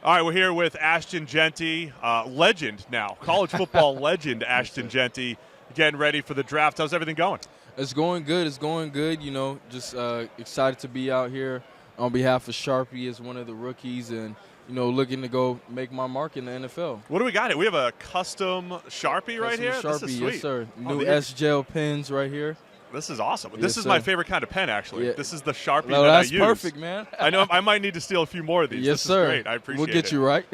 All right, we're here with Ashton Jeanty, legend now, college football legend Ashton Jeanty, getting ready for the draft. How's everything going? It's going good. It's going good. You know, just excited to be out here on behalf of Sharpie as one of the rookies and, you know, looking to go make my mark in the NFL. What do we got here? We have a custom Sharpie right here? Sharpie, this is sweet. yes, sir. New S-Gel pens right here. This is awesome. Yes, this is sir. my favorite kind of pen, actually. Yeah. This is the Sharpie No, that I that's use. perfect, man. I know I might need to steal a few more of these. Yes, this sir. is great. I appreciate it. We'll get you right.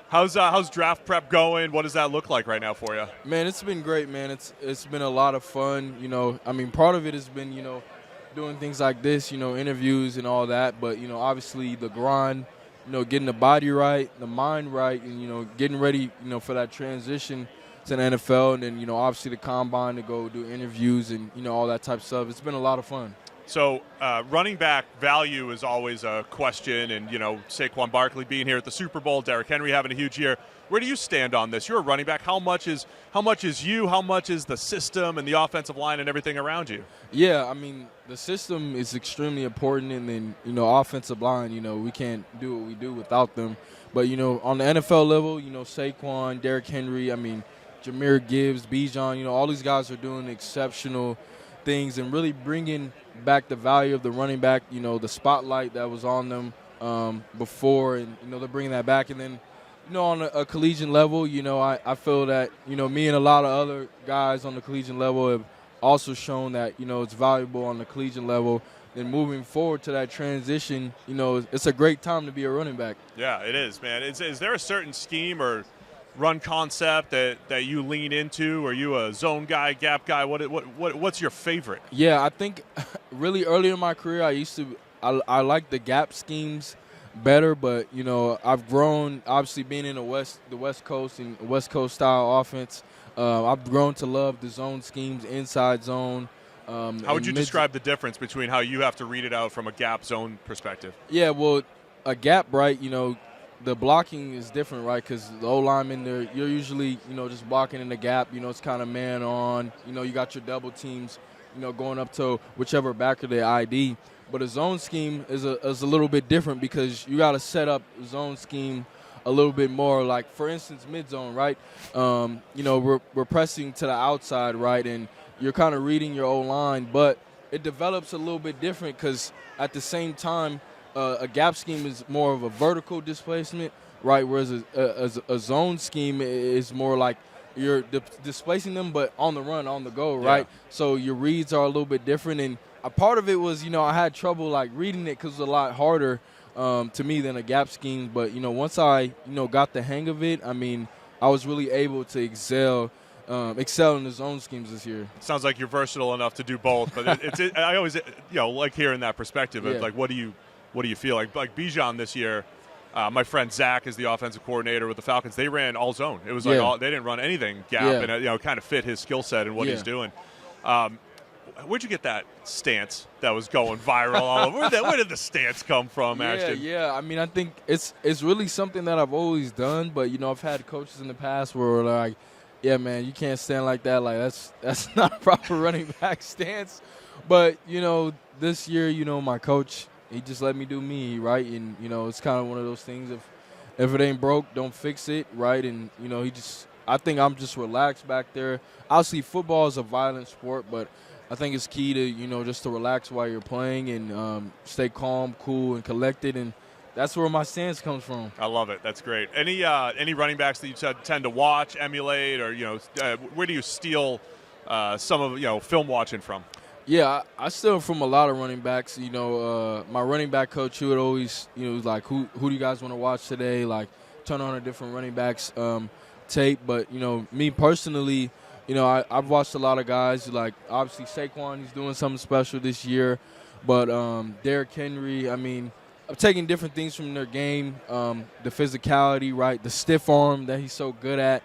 How's draft prep going? What does that look like right now for you? Man, it's been great, man. It's been a lot of fun. You know, I mean, part of it has been, you know, doing things like this, you know, interviews and all that. But, you know, obviously the grind, you know, getting the body right, the mind right, and, you know, getting ready, you know, for that transition to the NFL, and then, you know, obviously the combine to go do interviews and, you know, all that type of stuff. It's been a lot of fun. So running back value is always a question, and, you know, Saquon Barkley being here at the Super Bowl, Derrick Henry having a huge year. Where do you stand on this? You're a running back. How much is you? How much is the system and the offensive line and everything around you? Yeah, I mean, the system is extremely important, and then, you know, offensive line, you know, we can't do what we do without them. But, you know, on the NFL level, you know, Saquon, Derrick Henry, I mean, Jahmyr Gibbs, Bijan, you know, all these guys are doing exceptional things and really bringing back the value of the running back, you know, the spotlight that was on them before, and, you know, they're bringing that back. And then, you know, on a collegiate level, you know, I feel that, you know, me and a lot of other guys on the collegiate level have also shown that, you know, it's valuable on the collegiate level. And moving forward to that transition, you know, it's a great time to be a running back. Yeah, it is, man. Is there a certain scheme or run concept that you lean into? Are you a zone guy, gap guy? What's your favorite? Yeah, I think really early in my career, I like the gap schemes better, but, you know, I've grown, obviously being in the West Coast and West Coast style offense. I've grown to love the zone schemes, inside zone. How would you describe the difference between how you have to read it out from a gap zone perspective? Yeah, well, a gap, right, you know, the blocking is different, right, because the O-lineman there, you're usually, you know, just blocking in the gap. You know, it's kind of man on. You know, you got your double teams, you know, going up to whichever backer they ID. But a zone scheme is a little bit different because you got to set up a zone scheme a little bit more. Like, for instance, mid-zone, right? You know, we're pressing to the outside, right, and you're kind of reading your O-line, but it develops a little bit different because at the same time, a gap scheme is more of a vertical displacement, right, whereas a zone scheme is more like you're displacing them but on the run, on the go, right? Yeah. So your reads are a little bit different, and a part of it was, you know, I had trouble, like, reading it because it was a lot harder to me than a gap scheme. But, you know, once I, you know, got the hang of it, I mean, I was really able to excel in the zone schemes this year. Sounds like you're versatile enough to do both, but I always, you know, like hearing that perspective of, like, what do you feel like Bijan this year? My friend Zach is the offensive coordinator with the Falcons. They ran all zone. It was like they didn't run anything gap, and it, you know, kind of fit his skill set and what he's doing. Where'd you get that stance that was going viral all over? Where did the stance come from, Ashton? Yeah. I mean, I think it's really something that I've always done, but, you know, I've had coaches in the past where they're like, yeah, man, you can't stand like that. Like, that's not a proper running back stance. But, you know, this year, you know, my coach, he just let me do me, right? And, you know, it's kind of one of those things, if it ain't broke, don't fix it, right? And, you know, I think I'm just relaxed back there. Obviously, football is a violent sport, but I think it's key to, you know, just to relax while you're playing and stay calm, cool, and collected, and that's where my stance comes from. I love it. That's great. Any running backs that you tend to watch, emulate, or, you know, where do you steal some of, you know, film watching from? Yeah, I steal from a lot of running backs. You know, my running back coach, he would always, you know, was like, who do you guys want to watch today? Like, turn on a different running backs tape. But, you know, me personally, you know, I've watched a lot of guys. Like, obviously, Saquon, he's doing something special this year. But Derrick Henry, I mean, I'm taking different things from their game. The physicality, right, the stiff arm that he's so good at.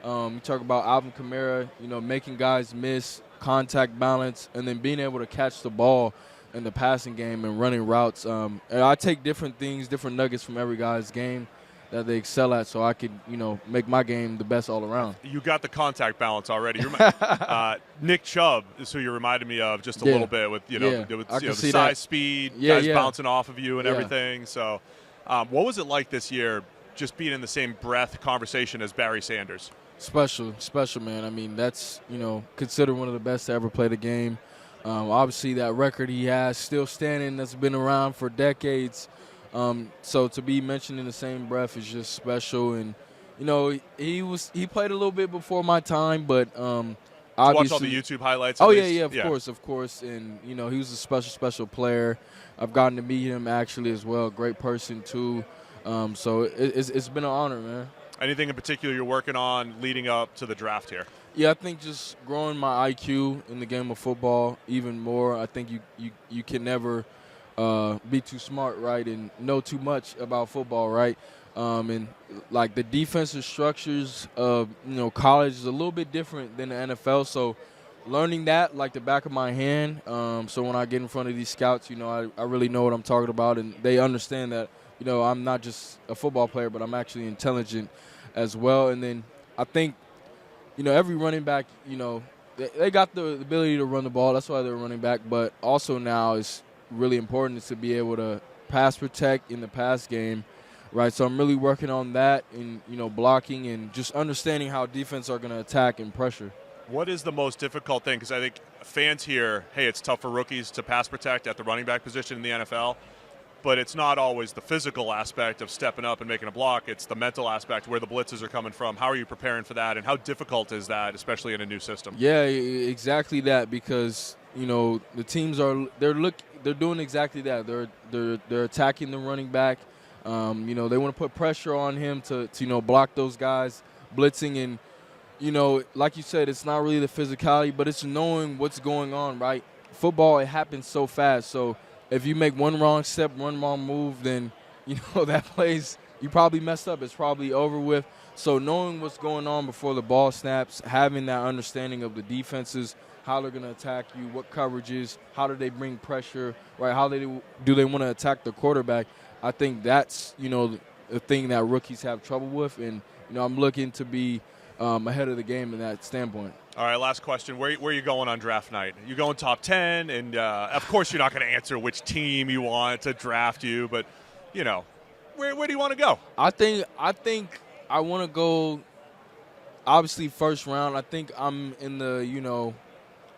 You talk about Alvin Kamara, you know, making guys miss, contact balance, and then being able to catch the ball in the passing game and running routes. And I take different things, different nuggets from every guy's game that they excel at, so I could, you know, make my game the best all around. You got the contact balance already. Nick Chubb is who you reminded me of just a little bit with, you know, the size, that. Speed, guys bouncing off of you and everything. So what was it like this year just being in the same breath conversation as Barry Sanders? Special, man. I mean, that's, considered one of the best to ever play the game. Obviously, that record he has still standing, that's been around for decades. So to be mentioned in the same breath is just special. And, he played a little bit before my time, but obviously. Watch all the YouTube highlights? Oh, yeah, of course. And, he was a special player. I've gotten to meet him actually as well. Great person, too. So it's been an honor, man. Anything in particular you're working on leading up to the draft here? Yeah, I think just growing my IQ in the game of football even more. I think you can never be too smart, right, and know too much about football, right? And like the defensive structures of college is a little bit different than the NFL. So learning that like the back of my hand. So when I get in front of these scouts, I really know what I'm talking about, and they understand that I'm not just a football player, but I'm actually intelligent as well. And then I think every running back, they got the ability to run the ball. That's why they're running back. But also now it's really important is to be able to pass protect in the pass game, right? So I'm really working on that and, blocking and just understanding how defense are going to attack and pressure. What is the most difficult thing? Because I think fans hear, hey, it's tough for rookies to pass protect at the running back position in the NFL. But it's not always the physical aspect of stepping up and making a block. It's the mental aspect, where the blitzes are coming from. How are you preparing for that, and how difficult is that, especially in a new system? Yeah, exactly that, because the teams they're doing exactly that. They're attacking the running back. They want to put pressure on him to block those guys blitzing, and like you said, it's not really the physicality, but it's knowing what's going on, right? Football, it happens so fast, so if you make one wrong step, one wrong move, then, that plays, you probably messed up. It's probably over with. So knowing what's going on before the ball snaps, having that understanding of the defenses, how they're going to attack you, what coverages, how do they bring pressure, right? How do they want to attack the quarterback? I think that's, the thing that rookies have trouble with. And, I'm looking to be ahead of the game in that standpoint. All right, last question. Where are you going on draft night? You going top 10? And, of course, you're not going to answer which team you want to draft you, but, where do you want to go? I think I want to go, obviously, first round. I think I'm in the,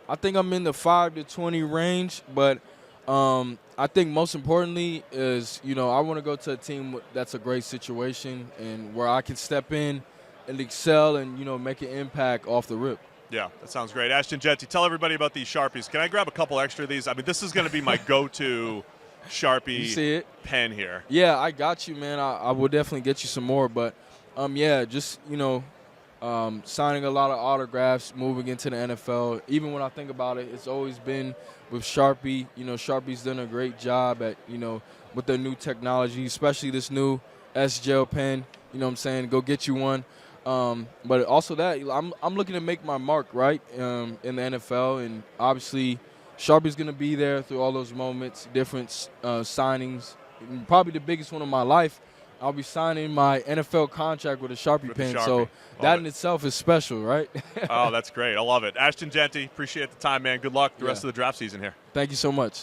I think I'm in the 5 to 20 range, but I think most importantly is, I want to go to a team that's a great situation and where I can step in and excel and, make an impact off the rip. Yeah, that sounds great. Ashton Jeanty, tell everybody about these Sharpies. Can I grab a couple extra of these? I mean, this is going to be my go-to Sharpie pen here. Yeah, I got you, man. I will definitely get you some more. But, just, signing a lot of autographs, moving into the NFL. Even when I think about it, it's always been with Sharpie. Sharpie's done a great job at, with their new technology, especially this new S-Gel pen. Go get you one. But also that I'm looking to make my mark, right, in the NFL, and obviously Sharpie's going to be there through all those moments, different signings. Probably the biggest one of my life, I'll be signing my NFL contract with a Sharpie pen. So that in itself is special, right? Oh, that's great. I love it. Ashton Jeanty, appreciate the time, man. Good luck the rest of the draft season here. Thank you so much.